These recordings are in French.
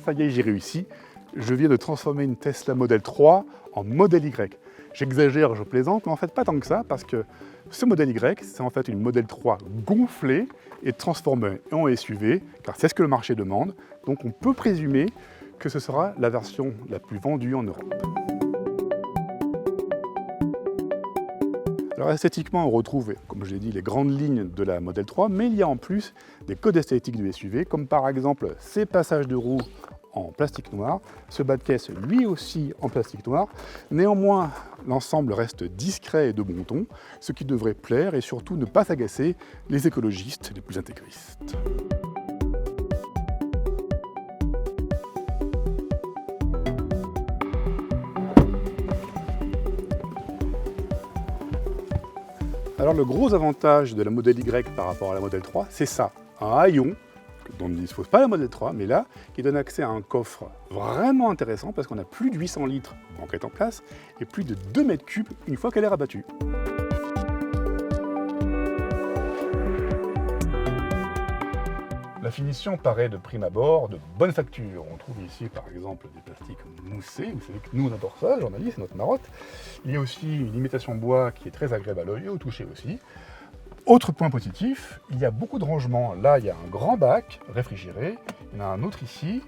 ça y est, j'ai réussi. Je viens de transformer une Tesla Model 3 en Model Y. J'exagère, je plaisante, mais en fait pas tant que ça, parce que ce Model Y, c'est en fait une Model 3 gonflée et transformée en SUV, car c'est ce que le marché demande. Donc on peut présumer que ce sera la version la plus vendue en Europe. Alors esthétiquement, on retrouve, comme je l'ai dit, les grandes lignes de la Model 3, mais il y a en plus des codes esthétiques du SUV, comme par exemple ces passages de roues en plastique noir, ce bas de caisse lui aussi en plastique noir. Néanmoins, l'ensemble reste discret et de bon ton, ce qui devrait plaire et surtout ne pas agacer les écologistes les plus intégristes. Alors le gros avantage de la Model Y par rapport à la Model 3, c'est ça, un haillon dont ne dispose pas la Model 3, mais là, qui donne accès à un coffre vraiment intéressant parce qu'on a plus de 800 litres banquette en place et plus de 2 mètres cubes une fois qu'elle est rabattue. La finition paraît de prime abord de bonne facture. On trouve ici par exemple des plastiques moussés, vous savez que nous on adore ça, journalistes, c'est notre marotte. Il y a aussi une imitation bois qui est très agréable à l'œil et au toucher aussi. Autre point positif, il y a beaucoup de rangements. Là, il y a un grand bac réfrigéré, il y en a un autre ici.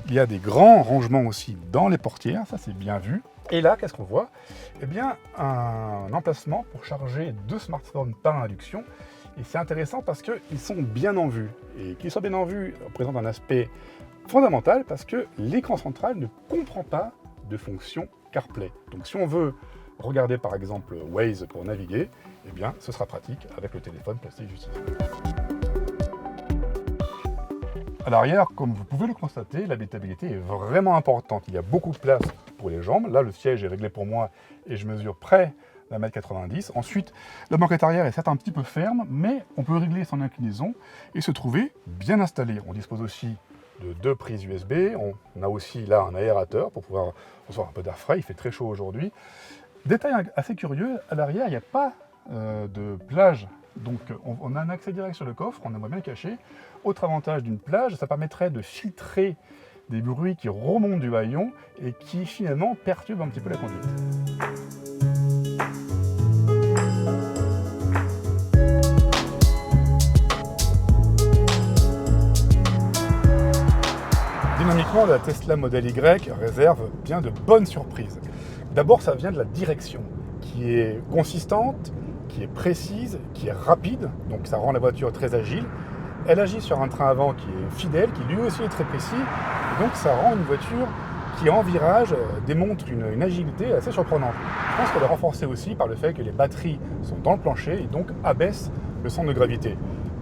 Il y a des grands rangements aussi dans les portières, ça c'est bien vu. Et là, qu'est-ce qu'on voit? Eh bien, un emplacement pour charger 2 smartphones par induction. Et c'est intéressant parce qu'ils sont bien en vue. Et qu'ils soient bien en vue représente un aspect fondamental parce que l'écran central ne comprend pas de fonction CarPlay. Donc si on veut regarder par exemple Waze pour naviguer, eh bien ce sera pratique avec le téléphone placé juste ici. À l'arrière, comme vous pouvez le constater, l'habitabilité est vraiment importante. Il y a beaucoup de place pour les jambes. Là, le siège est réglé pour moi et je mesure près d'1,90 m. Ensuite, la banquette arrière est certes un petit peu ferme, mais on peut régler son inclinaison et se trouver bien installé. On dispose aussi de 2 prises USB. On a aussi là un aérateur pour pouvoir recevoir un peu d'air frais. Il fait très chaud aujourd'hui. Détail assez curieux, à l'arrière, il n'y a pas de plage. Donc on a un accès direct sur le coffre, on aimerait bien le cacher. Autre avantage d'une plage, ça permettrait de filtrer des bruits qui remontent du haillon et qui finalement perturbent un petit peu la conduite. Dynamiquement, la Tesla Model Y réserve bien de bonnes surprises. D'abord, ça vient de la direction, qui est consistante, qui est précise, qui est rapide, donc ça rend la voiture très agile. Elle agit sur un train avant qui est fidèle, qui lui aussi est très précis, et donc ça rend une voiture qui en virage démontre une agilité assez surprenante. Je pense qu'elle est renforcée aussi par le fait que les batteries sont dans le plancher et donc abaissent le centre de gravité.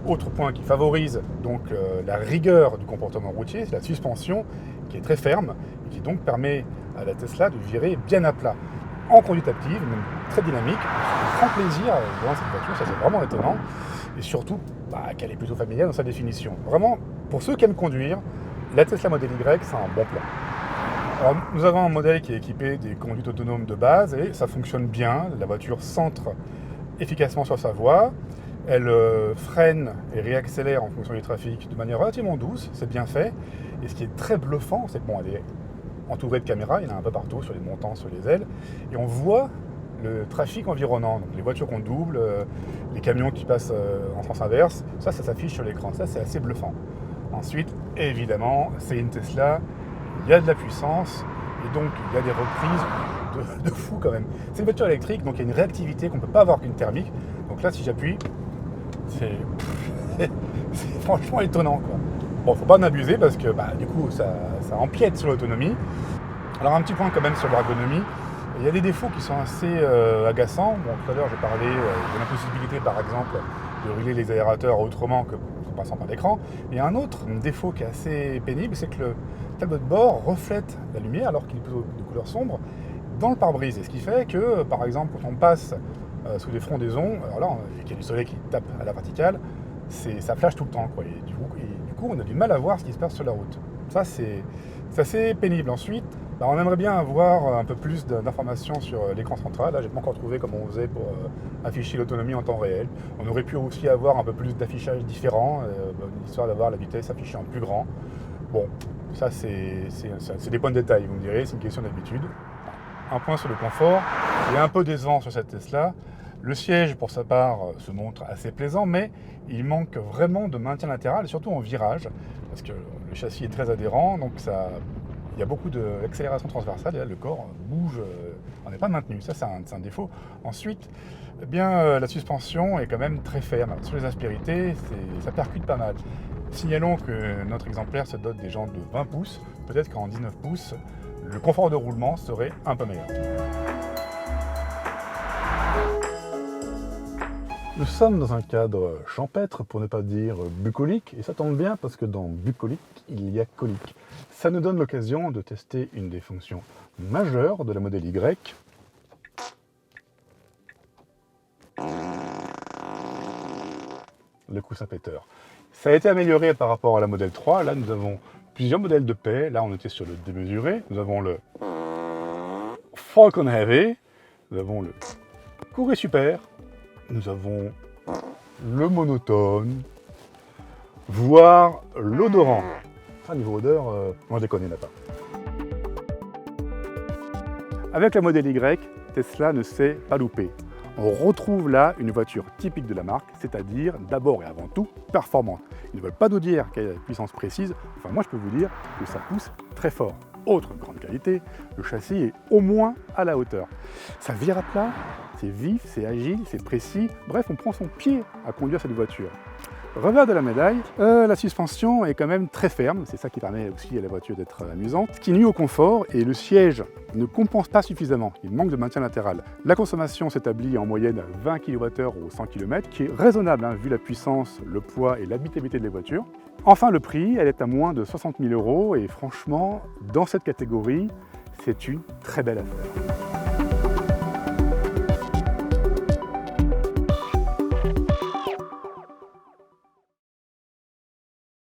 Autre point qui favorise donc la rigueur du comportement routier, c'est la suspension qui est très ferme et qui donc permet à la Tesla de virer bien à plat. En conduite active, même très dynamique, on prend plaisir dans cette voiture, ça c'est vraiment étonnant. Et surtout, qu'elle est plutôt familiale dans sa définition. Vraiment, pour ceux qui aiment conduire, la Tesla Model Y, c'est un bon plan. Alors, nous avons un modèle qui est équipé des conduites autonomes de base et ça fonctionne bien. La voiture centre efficacement sur sa voie. Elle freine et réaccélère en fonction du trafic de manière relativement douce, c'est bien fait. Et ce qui est très bluffant, c'est qu'elle est entourée de caméras, il y en a un peu partout, sur les montants, sur les ailes, et on voit le trafic environnant, donc les voitures qu'on double, les camions qui passent en sens inverse, ça s'affiche sur l'écran, ça c'est assez bluffant. Ensuite, évidemment, c'est une Tesla, il y a de la puissance, et donc il y a des reprises de fou quand même. C'est une voiture électrique, donc il y a une réactivité qu'on ne peut pas avoir qu'une thermique, donc là si j'appuie, c'est franchement étonnant, quoi. Bon, faut pas en abuser parce que du coup ça empiète sur l'autonomie. Alors un petit point quand même sur l'ergonomie, il y a des défauts qui sont assez agaçants. Bon, tout à l'heure j'ai parlé de l'impossibilité par exemple de régler les aérateurs autrement que en passant par l'écran. Mais il y a un autre défaut qui est assez pénible, c'est que le tableau de bord reflète la lumière alors qu'il est plutôt de couleur sombre dans le pare-brise. Et ce qui fait que par exemple quand on passe sous des frondaisons, alors là il y a du soleil qui tape à la verticale, ça flash tout le temps, quoi. Et du coup, on a du mal à voir ce qui se passe sur la route. Ça, c'est assez pénible. Ensuite, on aimerait bien avoir un peu plus d'informations sur l'écran central. Là, j'ai pas encore trouvé comment on faisait pour afficher l'autonomie en temps réel. On aurait pu aussi avoir un peu plus d'affichage différent, histoire d'avoir la vitesse affichée en plus grand. Bon, ça c'est des points de détail, vous me direz, c'est une question d'habitude. Un point sur le confort, il est un peu décevant sur cette Tesla. Le siège, pour sa part, se montre assez plaisant, mais il manque vraiment de maintien latéral, surtout en virage, parce que le châssis est très adhérent, donc il y a beaucoup d'accélération transversale, et là le corps bouge, on n'est pas maintenu, ça c'est un défaut. Ensuite, eh bien, la suspension est quand même très ferme. Sur les aspérités, ça percute pas mal. Signalons que notre exemplaire se dote des jantes de 20 pouces, peut-être qu'en 19 pouces, le confort de roulement serait un peu meilleur. Nous sommes dans un cadre champêtre, pour ne pas dire bucolique, et ça tombe bien parce que dans bucolique, il y a colique. Ça nous donne l'occasion de tester une des fonctions majeures de la Model Y. Le coussin péteur. Ça a été amélioré par rapport à la Model 3. Là, nous avons plusieurs modèles de paix. Là, on était sur le démesuré. Nous avons le Falcon Heavy. Nous avons le Courrier Super. Nous avons le monotone, voire l'odorant. Enfin, niveau odeur, on déconne, il n'y en a pas. Avec la Model Y, Tesla ne s'est pas loupé. On retrouve là une voiture typique de la marque, c'est-à-dire d'abord et avant tout performante. Ils ne veulent pas nous dire qu'elle a une puissance précise, enfin moi je peux vous dire que ça pousse très fort. Autre grande qualité, le châssis est au moins à la hauteur. Ça vire à plat, c'est vif, c'est agile, c'est précis, bref on prend son pied à conduire cette voiture. Revers de la médaille, la suspension est quand même très ferme, c'est ça qui permet aussi à la voiture d'être amusante, ce qui nuit au confort et le siège ne compense pas suffisamment, il manque de maintien latéral. La consommation s'établit en moyenne à 20 kWh au 100 km, qui est raisonnable vu la puissance, le poids et l'habitabilité des voitures. Enfin le prix, elle est à moins de 60 000 € et franchement, dans cette catégorie, c'est une très belle affaire.